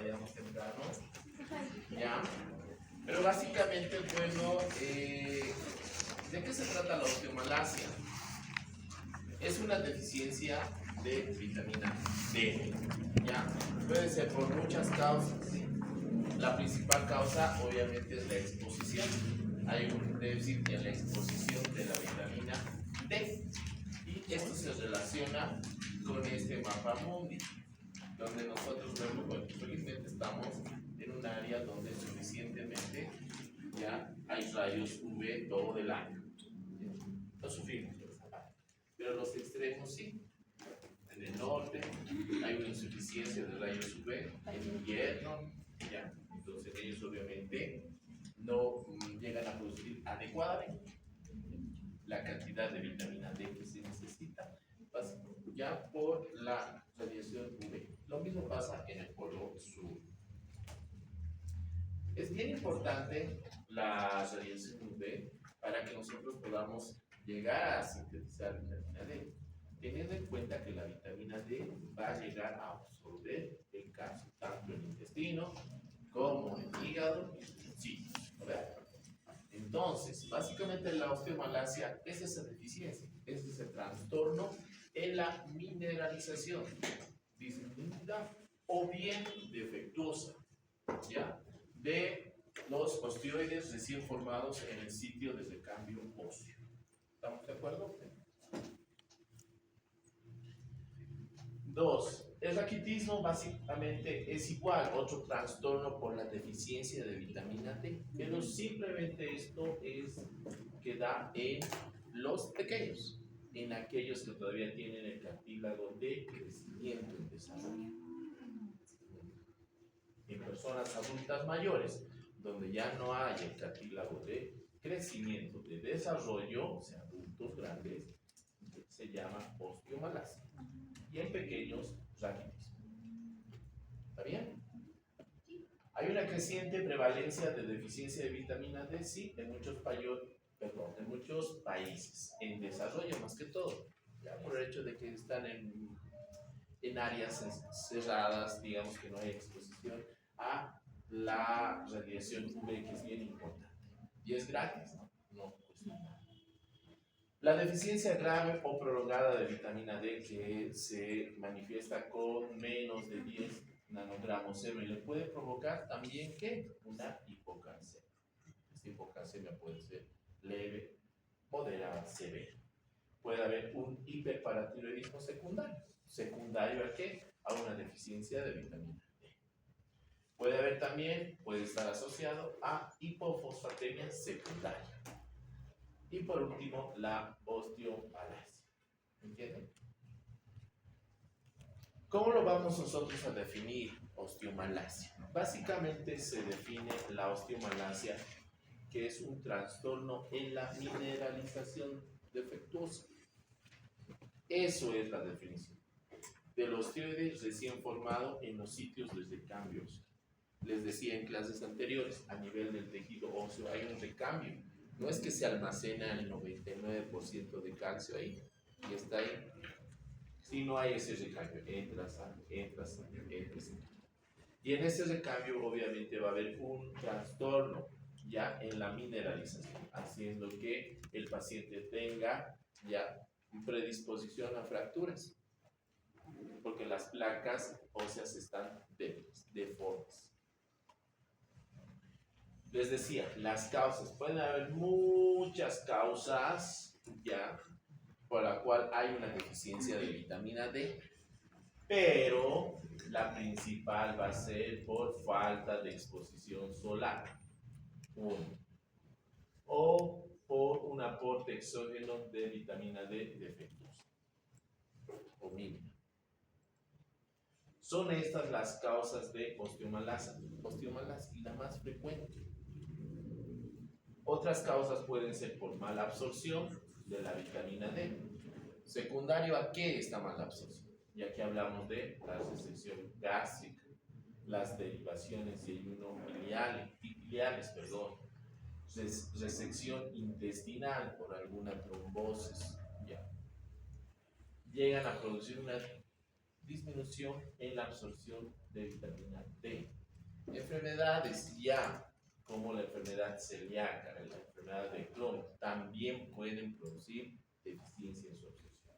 vayamos temprano. ¿Ya? Pero básicamente, bueno, ¿de qué se trata la osteomalacia? Es una deficiencia de vitamina D. ¿Ya? Puede ser por muchas causas. ¿Sí? La principal causa, obviamente, es la exposición. Hay un déficit en la exposición de la vitamina D. Y esto se relaciona con este mapa mundi, donde nosotros vemos, bueno, felizmente estamos en un área donde suficientemente ya hay rayos UV todo el año. No sufrimos por esa parte. Pero los extremos sí. En el norte hay una insuficiencia de rayos UV, en invierno, ¿ya? Entonces ellos obviamente no llegan a producir adecuadamente la cantidad de vitamina D que se necesita, ya por la radiación UV. Lo mismo pasa en el polo sur. Es bien importante la radiación UV para que nosotros podamos llegar a sintetizar vitamina D, teniendo en cuenta que la vitamina D va a llegar a absorber el calcio, tanto en el intestino como en el hígado y en los sitios, ¿verdad? Entonces, básicamente la osteomalacia es esa deficiencia, es ese trastorno en la mineralización disminuida o bien defectuosa, ¿ya? De los osteoides recién formados en el sitio de recambio óseo. ¿Estamos de acuerdo? 2. El raquitismo básicamente es igual, otro trastorno por la deficiencia de vitamina D, pero simplemente esto es que da en los pequeños, en aquellos que todavía tienen el cartílago de crecimiento en desarrollo. En personas adultas mayores, donde ya no hay el cartílago de crecimiento, de desarrollo, o sea, adultos grandes, se llama osteomalacia. Y en pequeños, raquitismo. ¿Está bien? Hay una creciente prevalencia de deficiencia de vitamina D, sí, en muchos países, en desarrollo más que todo, ya por el hecho de que están en áreas cerradas, digamos que no hay exposición a la radiación UV, que es bien importante. Y es gratis, ¿no? No cuesta nada. La deficiencia grave o prolongada de vitamina D, que se manifiesta con menos de 10 nanogramos le puede provocar también ¿qué? Una hipocalcemia. Esta hipocalcemia puede ser leve, moderada, severa. Puede haber un hiperparatiroidismo secundario. ¿Secundario a qué? A una deficiencia de vitamina D. Puede haber también, puede estar asociado a hipofosfatemia secundaria. Y por último, la osteomalacia. ¿Entienden? ¿Cómo lo vamos nosotros a definir osteomalacia? Básicamente se define la osteomalacia que es un trastorno en la mineralización defectuosa. Eso es la definición del osteoide recién formado en los sitios de recambio óseo. Les decía en clases anteriores, a nivel del tejido óseo hay un recambio. No es que se almacena el 99% de calcio ahí y está ahí. Si no hay ese recambio, entra sangre, entra sangre, entra sangre. Y en ese recambio obviamente va a haber un trastorno ya en la mineralización, haciendo que el paciente tenga ya predisposición a fracturas, porque las placas óseas están débiles, deformes. Les decía, las causas, pueden haber muchas causas ya por la cual hay una deficiencia de vitamina D, pero la principal va a ser por falta de exposición solar, o por un aporte exógeno de vitamina D defectuoso o mínima. Son estas las causas de osteomalacia y la más frecuente. Otras causas pueden ser por mala absorción de la vitamina D. ¿Secundario a qué esta mala absorción? Y aquí hablamos de la resección gástrica, las derivaciones de ayuno biliares, resección intestinal por alguna trombosis, ya. Llegan a producir una disminución en la absorción de vitamina D. Enfermedades ya como la enfermedad celíaca, la enfermedad de Crohn, también pueden producir deficiencia en su absorción.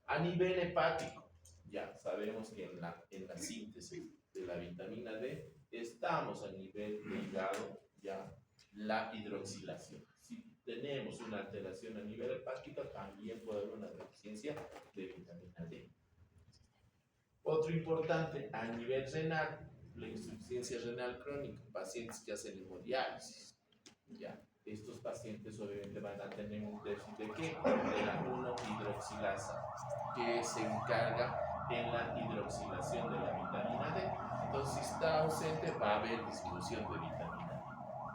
A nivel hepático, ya sabemos que en la síntesis de la vitamina D estamos a nivel de hígado, ya la hidroxilación. Si tenemos una alteración a nivel hepático, también puede haber una deficiencia de vitamina D. Otro importante, a nivel renal, la insuficiencia renal crónica, pacientes que hacen hemodiálisis. Ya, estos pacientes obviamente van a tener un déficit de ¿qué? De la 1-hidroxilasa, que se encarga en la hidroxilación de la vitamina D. Entonces, si está ausente, va a haber disminución de vitamina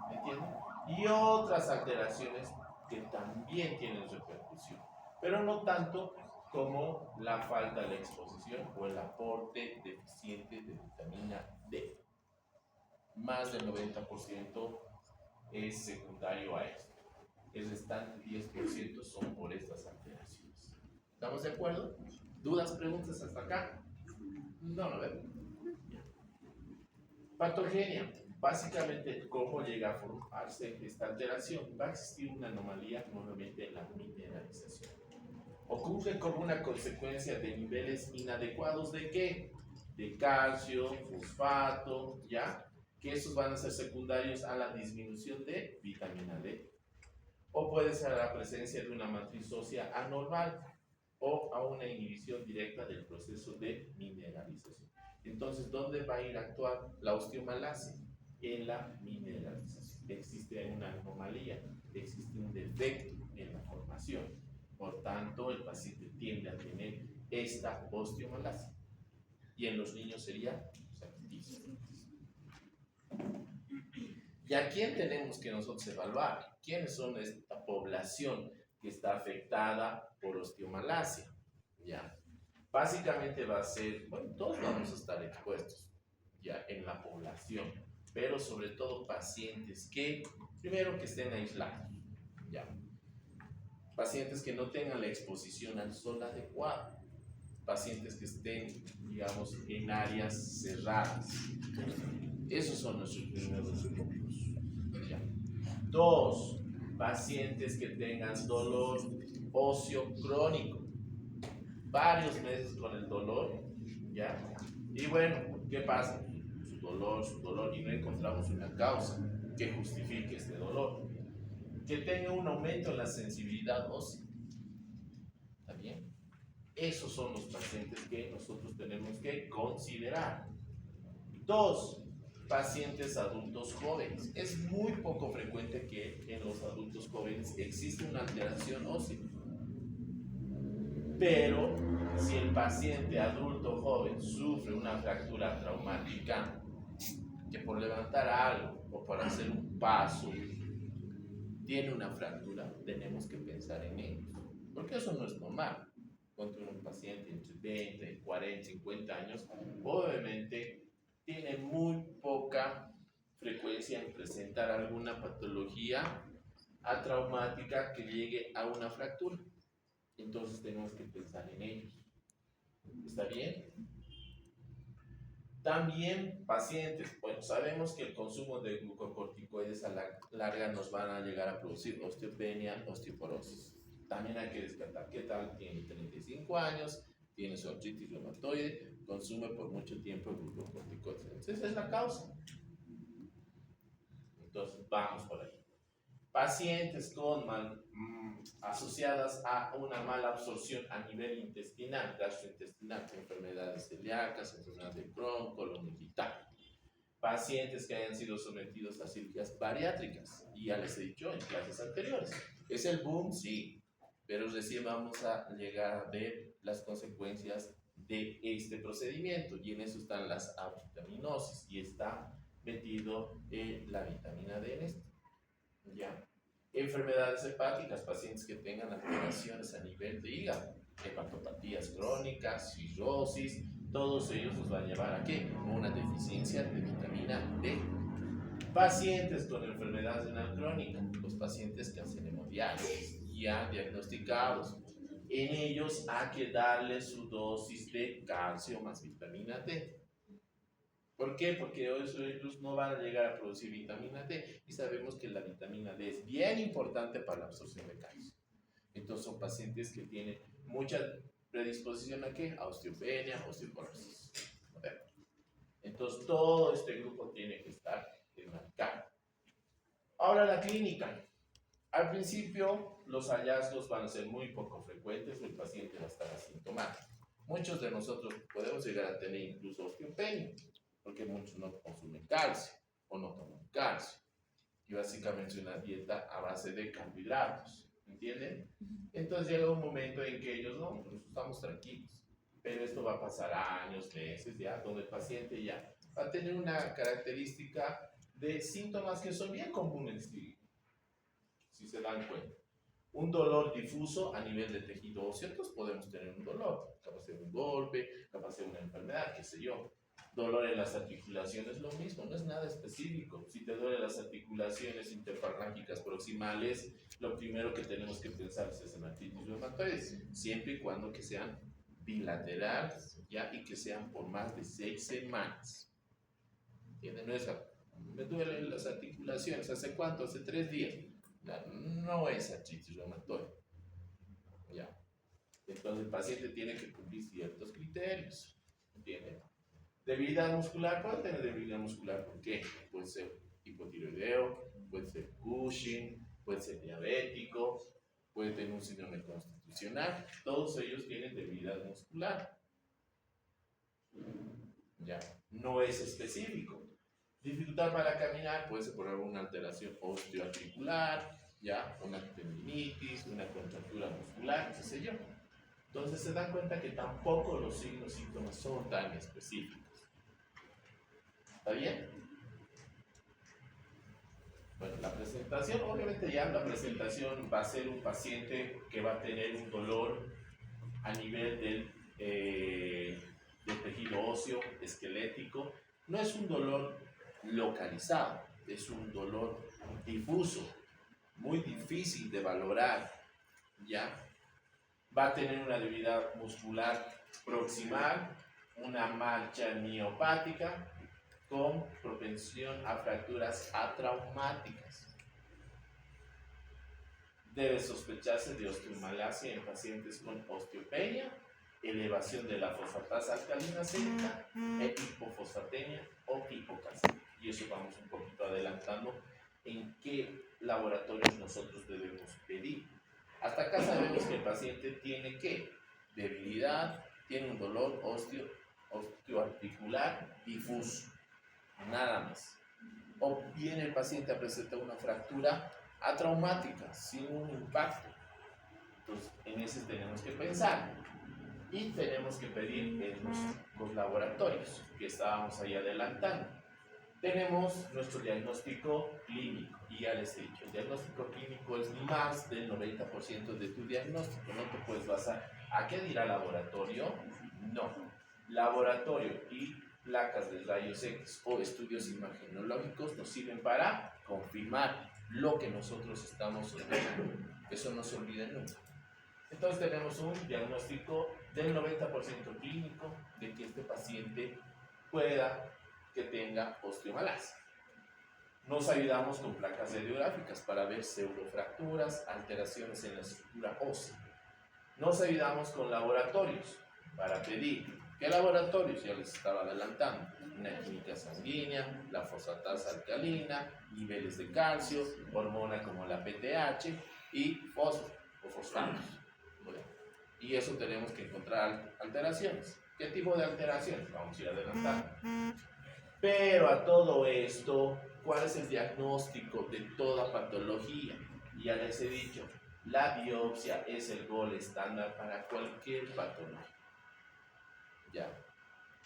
D. ¿Entienden? Y otras alteraciones que también tienen repercusión, pero no tanto como la falta de la exposición o el aporte deficiente de vitamina D. Más del 90% es secundario a esto. El restante 10% son por estas alteraciones. ¿Estamos de acuerdo? ¿Dudas, preguntas hasta acá? No, no veo. Patogenia. Básicamente, ¿cómo llega a formarse esta alteración? Va a existir una anomalía nuevamente en la mineralización. Ocurre como una consecuencia de niveles inadecuados ¿de qué? De calcio, fosfato, ¿ya? Que esos van a ser secundarios a la disminución de vitamina D. O puede ser a la presencia de una matriz ósea anormal o a una inhibición directa del proceso de mineralización. Entonces, ¿dónde va a ir a actuar la osteomalacia? En la mineralización. Existe una anomalía, existe un defecto en la formación. Por tanto, el paciente tiende a tener esta osteomalacia. Y en los niños sería sacrificio. ¿Y a quién tenemos que nosotros evaluar? ¿Quiénes son esta población que está afectada por osteomalacia? ¿Ya? Básicamente va a ser, bueno, todos vamos a estar expuestos ya en la población, pero sobre todo pacientes que, primero que estén aislados, ¿ya? Pacientes que no tengan la exposición al sol adecuada, pacientes que estén, digamos, en áreas cerradas. Esos son nuestros primeros grupos. ¿Ya? 2, pacientes que tengan dolor óseo crónico, varios meses con el dolor, ¿ya? Y bueno, ¿qué pasa? Su dolor, y no encontramos una causa que justifique este dolor. Que tenga un aumento en la sensibilidad ósea. ¿Está bien? Esos son los pacientes que nosotros tenemos que considerar. 2, pacientes adultos jóvenes. Es muy poco frecuente que en los adultos jóvenes exista una alteración ósea. Pero si el paciente adulto joven sufre una fractura traumática, que por levantar algo o por hacer un paso tiene una fractura, tenemos que pensar en ellos. Porque eso no es normal. Contra un paciente entre 20, 40, 50 años, obviamente tiene muy poca frecuencia en presentar alguna patología atraumática que llegue a una fractura. Entonces tenemos que pensar en ellos. ¿Está bien? También pacientes, bueno, sabemos que el consumo de glucocorticoides a la larga nos van a llegar a producir osteopenia, osteoporosis. También hay que descartar qué tal tiene 35 años, tiene su artritis reumatoide, consume por mucho tiempo glucocorticoides. Entonces esa es la causa. Entonces vamos por ahí. Pacientes con asociadas a una mala absorción a nivel intestinal, gastrointestinal, enfermedades celíacas, enfermedades de Crohn, colon irritable. Pacientes que hayan sido sometidos a cirugías bariátricas, y ya les he dicho en clases anteriores. ¿Es el boom? Sí, pero recién vamos a llegar a ver las consecuencias de este procedimiento, y en eso están las avitaminosis, y está metido la vitamina D en esto. ¿Ya? Enfermedades hepáticas, pacientes que tengan alteraciones a nivel de hígado, hepatopatías crónicas, cirrosis, todos ellos nos van a llevar a ¿qué? Una deficiencia de vitamina D. Pacientes con enfermedad renal crónica, los pacientes que hacen hemodiálisis, ya diagnosticados, En ellos hay que darle su dosis de calcio más vitamina D. ¿Por qué? Porque ellos no van a llegar a producir vitamina D y sabemos que la vitamina D es bien importante para la absorción de calcio. Entonces son pacientes que tienen mucha predisposición a ¿qué? A osteopenia, osteoporosis. Entonces todo este grupo tiene que estar enmarcado. Ahora la clínica. Al principio los hallazgos van a ser muy poco frecuentes, el paciente va a estar asintomático. Muchos de nosotros podemos llegar a tener incluso osteopenia, porque muchos no consumen calcio o no toman calcio. Y básicamente es una dieta a base de carbohidratos, ¿entienden? Entonces llega un momento en que ellos, no, pues estamos tranquilos, pero esto va a pasar años, meses, ya, donde el paciente ya va a tener una característica de síntomas que son bien comunes, si se dan cuenta. Un dolor difuso a nivel de tejido óseo, entonces podemos tener un dolor, capaz de un golpe, capaz de una enfermedad, qué sé yo. Dolor en las articulaciones, lo mismo, no es nada específico. Si te duelen las articulaciones interfarrángicas proximales, lo primero que tenemos que pensar es en artritis reumatoide, siempre y cuando que sean bilaterales, ¿ya? Y que sean por más de 6 semanas. ¿Entienden? No es, me duelen las articulaciones, ¿hace cuánto? Hace 3 días. No es artritis reumatoide. ¿Ya? Entonces el paciente tiene que cumplir ciertos criterios. ¿Entienden? Debilidad muscular, puede tener debilidad muscular, ¿por qué? Puede ser hipotiroideo, puede ser Cushing, puede ser diabético, puede tener un síndrome constitucional, todos ellos tienen debilidad muscular. Ya, no es específico. Dificultad para caminar, puede ser por alguna alteración osteoarticular, ya, una tendinitis, una contractura muscular, qué sé yo. Entonces se dan cuenta que tampoco los signos y síntomas son tan específicos. ¿Está bien? Bueno, la presentación, obviamente ya la presentación va a ser un paciente que va a tener un dolor a nivel del tejido óseo, esquelético. No es un dolor localizado, es un dolor difuso, muy difícil de valorar, ¿ya? Va a tener una debilidad muscular proximal, una marcha miopática, con propensión a fracturas atraumáticas. Debe sospecharse de osteomalacia en pacientes con osteopenia, elevación de la fosfatasa alcalina sérica e hipofosfatemia o hipocalcemia. Y eso vamos un poquito adelantando en qué laboratorios nosotros debemos pedir. Hasta acá sabemos que el paciente tiene ¿qué? Debilidad, tiene un dolor osteoarticular difuso. Nada más. O bien el paciente presenta una fractura atraumática, sin un impacto. Entonces, en ese tenemos que pensar. Y tenemos que pedir en los laboratorios que estábamos ahí adelantando. Tenemos nuestro diagnóstico clínico. Y ya les he dicho, el diagnóstico clínico es más del 90% de tu diagnóstico. No te puedes basar. ¿A qué dirá laboratorio? No. Laboratorio y placas de rayos X o estudios imagenológicos nos sirven para confirmar lo que nosotros estamos sospechando. Eso no se olvide nunca. Entonces tenemos un diagnóstico del 90% clínico de que este paciente pueda que tenga osteomalacia. Nos ayudamos con placas radiográficas para ver pseudofracturas, alteraciones en la estructura ósea. Nos ayudamos con laboratorios para pedir. ¿Qué laboratorios? Ya les estaba adelantando. Una química sanguínea, la fosfatasa alcalina, niveles de calcio, hormona como la PTH y fósforo o fosfatos. Y eso tenemos que encontrar alteraciones. ¿Qué tipo de alteraciones? Vamos a ir adelantando. Pero a todo esto, ¿cuál es el diagnóstico de toda patología? Ya les he dicho, la biopsia es el gol estándar para cualquier patología. ¿Ya?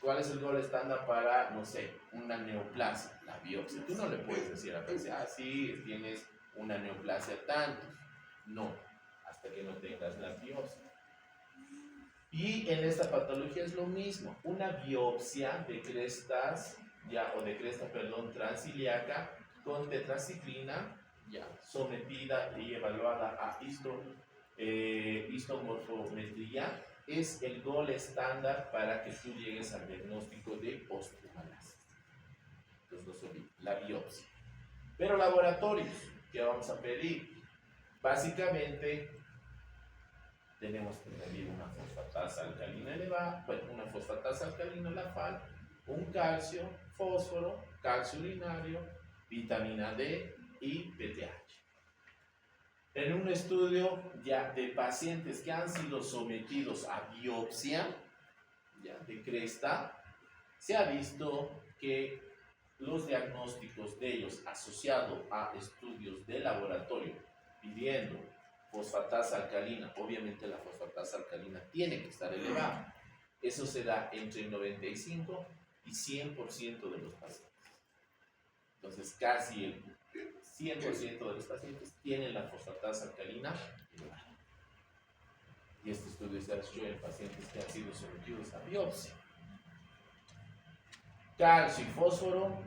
¿Cuál es el gol estándar para, no sé, una neoplasia? La biopsia. Tú no le puedes decir a la paciente, sí, tienes una neoplasia tantos. No, hasta que no tengas la biopsia. Y en esta patología es lo mismo. Una biopsia de crestas, transiliaca con tetraciclina, sometida y evaluada a histomorfometría, es el gol estándar para que tú llegues al diagnóstico de osteomalacia. Entonces, no se olvide, la biopsia. Pero laboratorios, ¿qué vamos a pedir? Básicamente, tenemos que medir una fosfatasa alcalina elevada, bueno, una fosfatasa alcalina, la FAL, un calcio, fósforo, calcio urinario, vitamina D y PTH. En un estudio ya de pacientes que han sido sometidos a biopsia ya de cresta, se ha visto que los diagnósticos de ellos asociados a estudios de laboratorio pidiendo fosfatasa alcalina, obviamente la fosfatasa alcalina tiene que estar elevada. Eso se da entre el 95 y 100% de los pacientes. Entonces, casi el 100% de los pacientes tienen la fosfatasa alcalina elevada. Y este estudio se ha hecho en pacientes que han sido sometidos a biopsia. Calcio y fósforo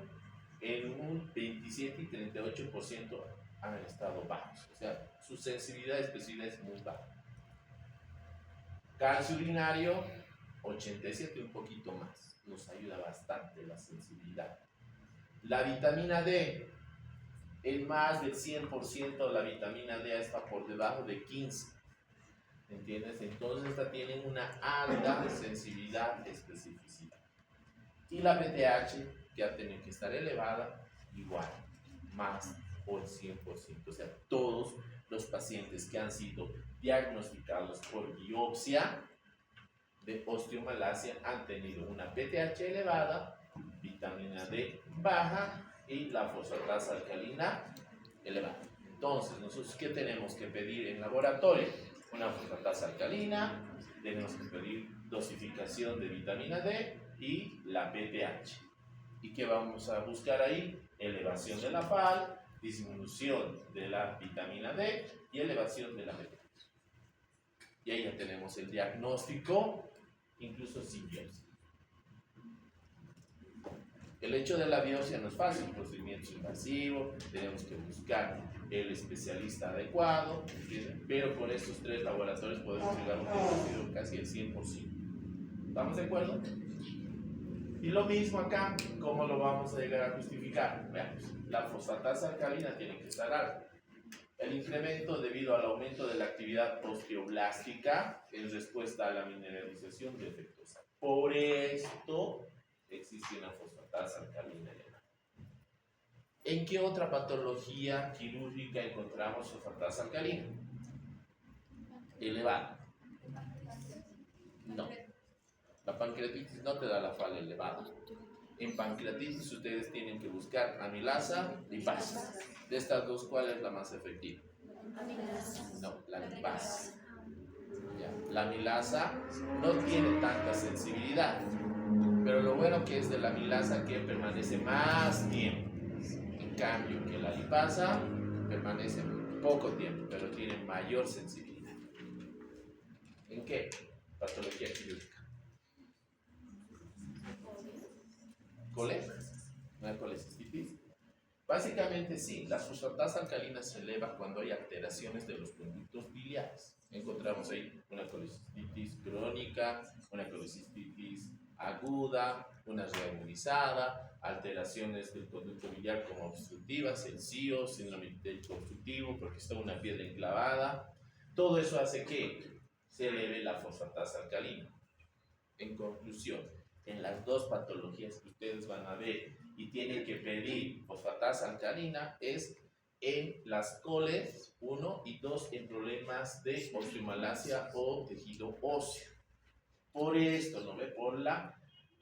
en un 27 y 38% han estado bajos. O sea, su sensibilidad y especificidad es muy baja. Calcio urinario, 87, un poquito más. Nos ayuda bastante la sensibilidad. La vitamina D, en más del 100% la vitamina D está por debajo de 15. ¿Entiendes? Entonces esta tiene una alta sensibilidad y especificidad. Y la PTH, que ya tiene que estar elevada, igual, más por 100%. O sea, todos los pacientes que han sido diagnosticados por biopsia de osteomalacia han tenido una PTH elevada, vitamina D baja y la fosfatasa alcalina elevada. Entonces, nosotros, ¿qué tenemos que pedir en laboratorio? Una fosfatasa alcalina, tenemos que pedir dosificación de vitamina D y la PTH. ¿Y qué vamos a buscar ahí? Elevación de la FAL, disminución de la vitamina D y elevación de la PTH. Y ahí ya tenemos el diagnóstico, incluso sin biopsia. El hecho de la biopsia no es fácil, un procedimiento invasivo, tenemos que buscar el especialista adecuado, pero con estos 3 laboratorios podemos llegar a un diagnóstico casi el 100%. ¿Estamos de acuerdo? Y lo mismo acá, ¿cómo lo vamos a llegar a justificar? Veamos, la fosfatasa alcalina tiene que estar alta. El incremento debido al aumento de la actividad osteoblástica en respuesta a la mineralización defectuosa. Por esto existe una fosfatasa alcalina elevada. ¿En qué otra patología quirúrgica encontramos fosfatasa alcalina elevada? No. La pancreatitis no te da la FAL elevada. En pancreatitis ustedes tienen que buscar amilasa y lipasa. De estas dos, ¿cuál es la más efectiva? No, la lipasa. Ya. La amilasa no tiene tanta sensibilidad, pero lo bueno que es de la amilasa que permanece más tiempo. En cambio, que la lipasa permanece poco tiempo, pero tiene mayor sensibilidad. ¿En qué? Patología quirúrgica. ¿Una colecistitis? Básicamente sí, la fosfatasa alcalina se eleva cuando hay alteraciones de los conductos biliares. Encontramos ahí una colecistitis crónica, una colecistitis aguda, una reagudizada, alteraciones del conducto biliar como obstructivas, el SIO, síndrome epitélio obstructivo, porque está una piedra enclavada. Todo eso hace que se eleve la fosfatasa alcalina. En conclusión, en las dos patologías que ustedes van a ver y tienen que pedir fosfatasa alcalina es en las coles 1 y 2 en problemas de osteomalacia o tejido óseo. Por esto, ¿no ve? Por la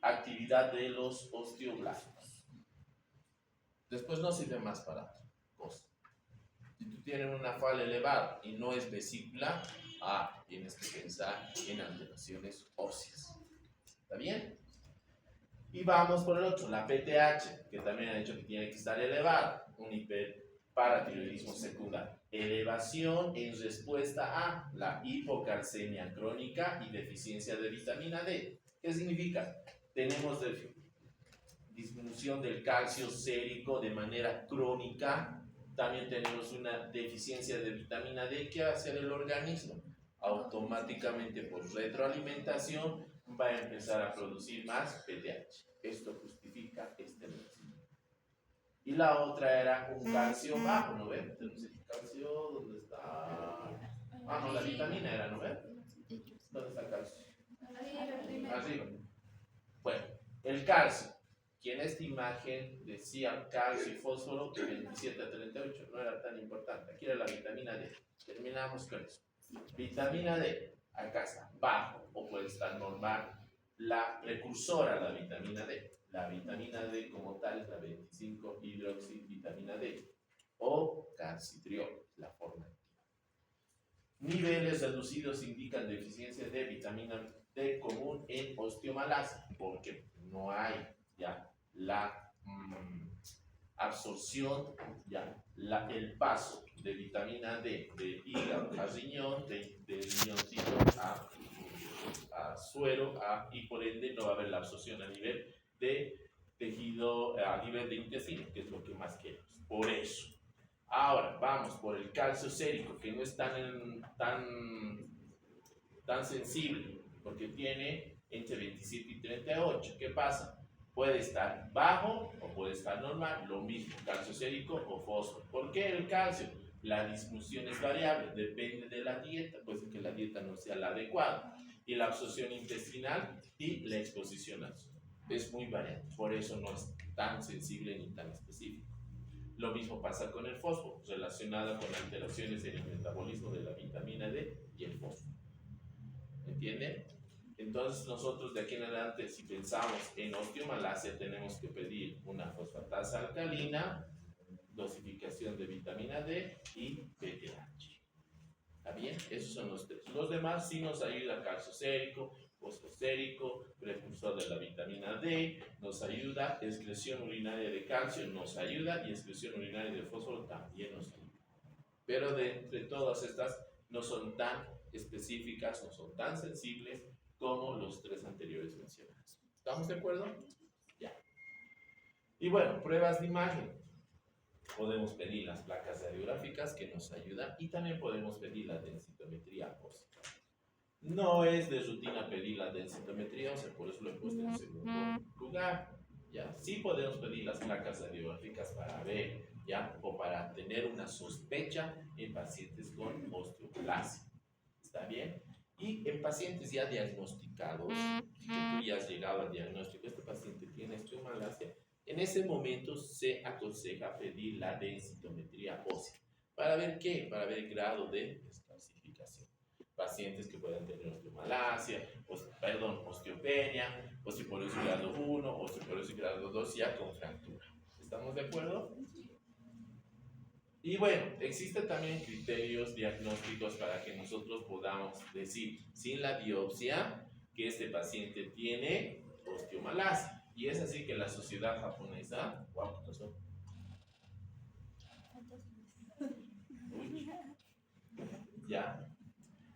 actividad de los osteoblastos. Después no sirve más para cosas. Si tú tienes una FAL elevada y no es vesícula, tienes que pensar en alteraciones óseas. ¿Está bien? Y vamos por el otro, la PTH, que también ha dicho que tiene que estar elevada, un hiperparatiroidismo secundario. Elevación en respuesta a la hipocalcemia crónica y deficiencia de vitamina D. ¿Qué significa? Tenemos disminución del calcio sérico de manera crónica También tenemos una deficiencia de vitamina D. ¿Qué va a hacer el organismo? Automáticamente por retroalimentación va a empezar a producir más PTH. Esto justifica este mecanismo. Y la otra era un calcio bajo, ¿no ven? Tenemos el calcio, ¿dónde está? Ah, no, la vitamina era, ¿no ven? ¿Dónde está el calcio? Arriba. Bueno, el calcio. Que en esta imagen decía calcio y fósforo de 27 a 38, no era tan importante. Aquí era la vitamina D. Terminamos con eso. Vitamina D, acá está, bajo, o puede estar normal. La precursora a la vitamina D. La vitamina D como tal es la 25-hidroxivitamina D o calcitriol, la forma activa. Niveles reducidos indican deficiencia de vitamina D común en osteomalacia, porque no hay ya la absorción, ya el paso de vitamina D de hígado a riñón, de riñoncito a suero, y por ende no va a haber la absorción a nivel de tejido, a nivel de intestino, que es lo que más queremos. Por eso. Ahora vamos por el calcio sérico, que no es tan sensible, porque tiene entre 27 y 38. ¿Qué pasa? Puede estar bajo o puede estar normal, lo mismo, calcio sérico o fósforo. ¿Por qué el calcio? La disfunción es variable, depende de la dieta, puede ser que la dieta no sea la adecuada, y la absorción intestinal y la exposición al sol. Es muy variable, por eso no es tan sensible ni tan específico. Lo mismo pasa con el fósforo, relacionado con alteraciones en el metabolismo de la vitamina D y el fósforo. ¿Entienden? Entonces nosotros de aquí en adelante, si pensamos en osteomalacia, tenemos que pedir una fosfatasa alcalina, dosificación de vitamina D y PTH. ¿Está bien? Esos son los tres. Los demás sí nos ayuda calcio sérico, fósforo sérico, precursor de la vitamina D, nos ayuda, excreción urinaria de calcio nos ayuda y excreción urinaria de fósforo también nos ayuda. Pero de entre todas estas no son tan específicas, no son tan sensibles como los tres anteriores mencionados. ¿Estamos de acuerdo? Ya. Y bueno, pruebas de imagen. Podemos pedir las placas radiográficas que nos ayudan y también podemos pedir la densitometría ósea. No es de rutina pedir la densitometría ósea, por eso lo he puesto en segundo lugar. ¿Ya? Sí podemos pedir las placas radiográficas para ver, ¿ya? O para tener una sospecha en pacientes con osteomalacia. ¿Está bien? Y en pacientes ya diagnosticados, que tú ya has llegado al diagnóstico, este paciente tiene osteomalacia, en ese momento se aconseja pedir la densitometría ósea. ¿Para ver qué? Para ver el grado de descalcificación. Pacientes que puedan tener osteomalacia, osteopenia, osteoporosis grado 1, osteoporosis grado 2 ya con fractura. ¿Estamos de acuerdo? Y bueno, existen también criterios diagnósticos para que nosotros podamos decir, sin la biopsia, que este paciente tiene osteomalacia. Y es así que la sociedad japonesa, wow, ¿qué pasó? Ya.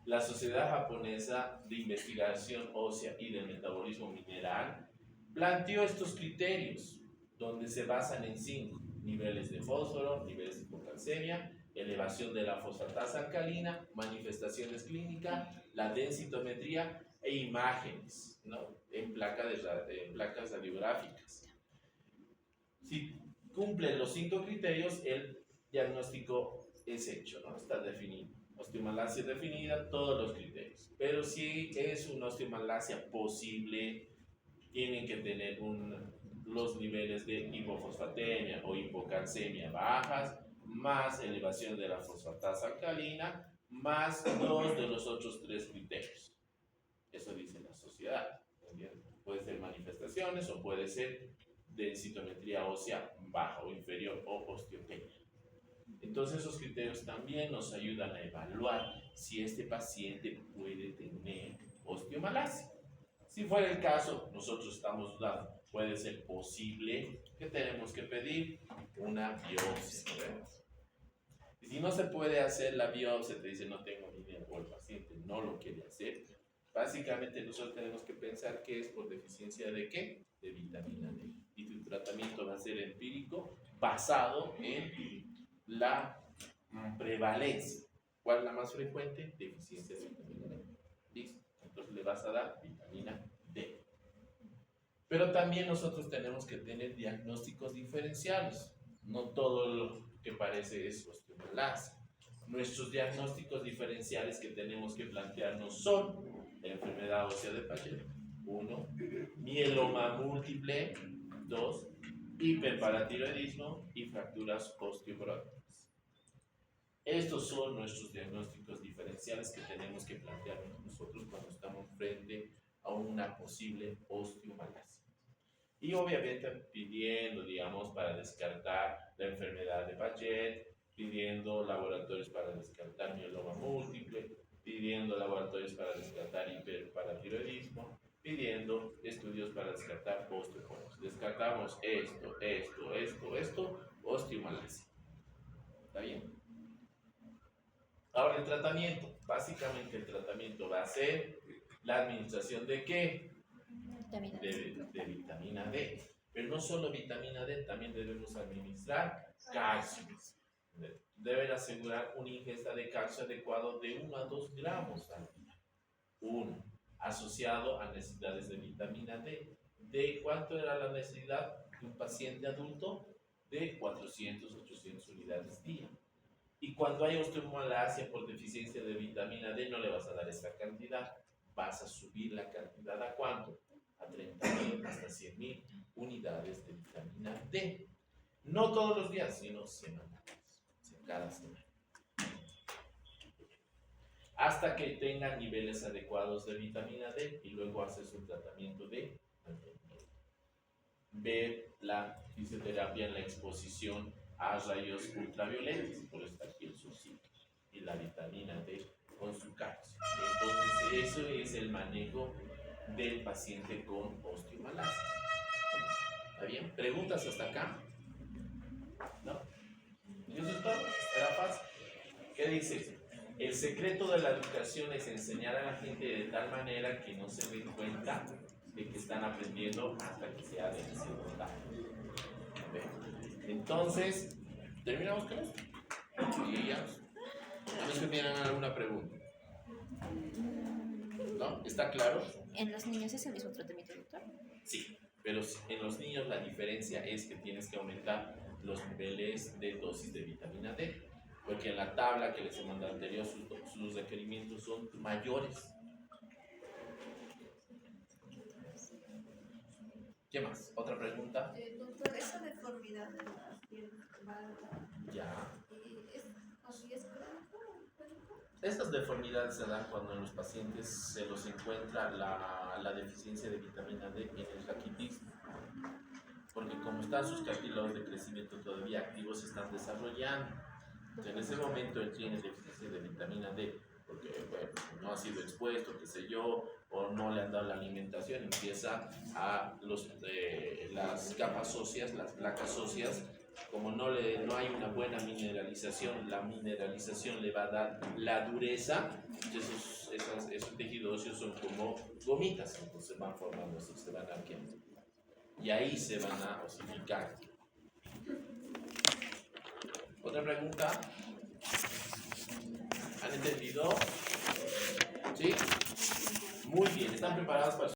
La Sociedad Japonesa de Investigación Ósea y del Metabolismo Mineral planteó estos criterios, donde se basan en 5: niveles de fósforo, niveles de hipocalcemia, elevación de la fosfatasa alcalina, manifestaciones clínicas, la densitometría e imágenes, ¿no? en placas radiográficas. Si cumplen los 5 criterios, el diagnóstico es hecho, ¿no? Está definido. Osteomalacia definida, todos los criterios. Pero si es una osteomalacia posible, tienen que tener los niveles de hipofosfatemia o hipocalcemia bajas, más elevación de la fosfatasa alcalina, más 2 de los otros 3 criterios. Eso dice la sociedad. ¿Entiendes? Puede ser manifestaciones o puede ser densitometría ósea baja o inferior o osteopenia. Entonces esos criterios también nos ayudan a evaluar si este paciente puede tener osteomalacia. Si fuera el caso, nosotros estamos dudando, puede ser posible que tenemos que pedir una biopsia. ¿Verdad? Y si no se puede hacer la biopsia, te dice no tengo dinero o el paciente no lo quiere hacer, básicamente nosotros tenemos que pensar que es por deficiencia de ¿qué? De vitamina D. Y tu tratamiento va a ser empírico basado en la prevalencia. ¿Cuál es la más frecuente? Deficiencia de vitamina D. ¿Listo? Entonces le vas a dar vitamina D. Pero también nosotros tenemos que tener diagnósticos diferenciales. No todo lo que parece es osteomalacia. Nuestros diagnósticos diferenciales que tenemos que plantearnos son la enfermedad ósea de Paget, 1, mieloma múltiple, 2, hiperparatiroidismo y fracturas osteoporóticas. Estos son nuestros diagnósticos diferenciales que tenemos que plantearnos nosotros cuando estamos frente a una posible osteomalacia. Y obviamente pidiendo, digamos, para descartar la enfermedad de Paget, pidiendo laboratorios para descartar mieloma múltiple, pidiendo laboratorios para descartar hiperparatiroidismo, pidiendo estudios para descartar osteoporosis. Descartamos esto, osteomalacia. ¿Está bien? Ahora el tratamiento. Básicamente el tratamiento va a ser la administración de ¿qué? De vitamina D. Pero no solo vitamina D, también debemos administrar calcio. Deben asegurar una ingesta de calcio adecuado de 1 a 2 gramos al día. 1. Asociado a necesidades de vitamina D. ¿De cuánto era la necesidad de un paciente adulto? De 400-800 unidades día. Y cuando hay osteomalacia por deficiencia de vitamina D, no le vas a dar esa cantidad. Vas a subir la cantidad ¿a cuánto? A 30.000 hasta 100.000 unidades de vitamina D. No todos los días, sino semanales. Cada semana. Hasta que tengan niveles adecuados de vitamina D y luego haces un tratamiento de mantenimiento. Ver la fisioterapia en la exposición a rayos ultravioletas, por eso está aquí el surcito, y la vitamina D con su calcio. Entonces, eso es el manejo del paciente con osteomalacia. ¿Está bien? ¿Preguntas hasta acá? ¿No? ¿Y eso es todo? Era fácil. ¿Qué dice? El secreto de la educación es enseñar a la gente de tal manera que no se den cuenta de que están aprendiendo hasta que sea demasiado tarde. Entonces, terminamos con esto. Y ya. A ver si tienen alguna pregunta. ¿No? ¿Está claro? ¿En los niños es el mismo tratamiento, doctor? Sí, pero en los niños la diferencia es que tienes que aumentar los niveles de dosis de vitamina D, porque en la tabla que les he mandado anterior sus requerimientos son mayores. ¿Qué más? ¿Otra pregunta? Doctor, esa deformidad de la piel Ya. ¿es crónico? Estas deformidades se dan cuando en los pacientes se los encuentra la deficiencia de vitamina D en el raquitismo. Porque como están sus cartílagos de crecimiento todavía activos, se están desarrollando. En ese momento él tiene deficiencia de vitamina D, porque bueno, no ha sido expuesto, qué sé yo, o no le han dado la alimentación, empieza a las capas óseas, las placas óseas, como no hay una buena mineralización, la mineralización le va a dar la dureza, esos tejidos óseos son como gomitas, entonces van formando así, se van arqueando. Y ahí se van a osificar. ¿Otra pregunta? ¿Han entendido? ¿Sí? Muy bien, ¿están preparados para